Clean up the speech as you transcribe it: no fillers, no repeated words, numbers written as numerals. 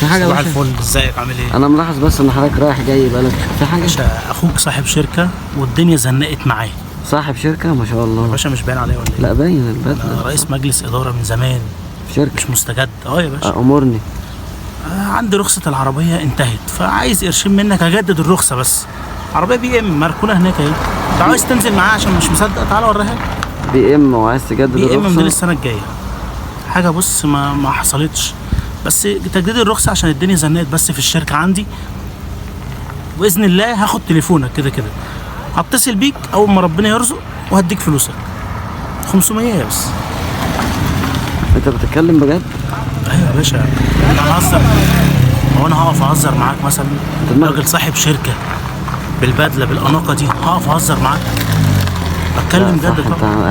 في حاجه صباح باشا؟ الفل، ازيك عامل ايه؟ انا ملاحظ بس ان حضرتك رايح جاي بقالك في حاجه. باشا اخوك صاحب شركه والدنيا زنقت معايا. صاحب شركه ما شاء الله. باشا مش باين عليا ولا ايه؟ لا باين انا البدله. رئيس مجلس اداره من زمان، في شركه مش مستجد. يا باشا امرني. عندي رخصه العربيه انتهت، فعايز قرشين منك اجدد الرخصه بس. عربيه بي ام مركونه هناك اهي، لو عايز تنزل معايا عشان مش مصدق تعالى اوريها لك. بي ام وعايز تجدد بي ام الرخصه؟ موديل السنه الجايه. حاجه بص ما حصلتش، بس تجديد الرخصه عشان الدنيا زنقت بس في الشركه عندي. باذن الله هاخد تليفونك كده كده، هتصل بيك اول ما ربنا يرزق وهديك فلوسك 500 بس. انت بتتكلم بجد؟ ايوه يا باشا، انا ههزر؟ هو انا هقف اهزر معاك مثلا؟ راجل صاحب شركه بالبدله بالاناقه دي هقف اهزر معاك؟ بتكلم جد طبعا.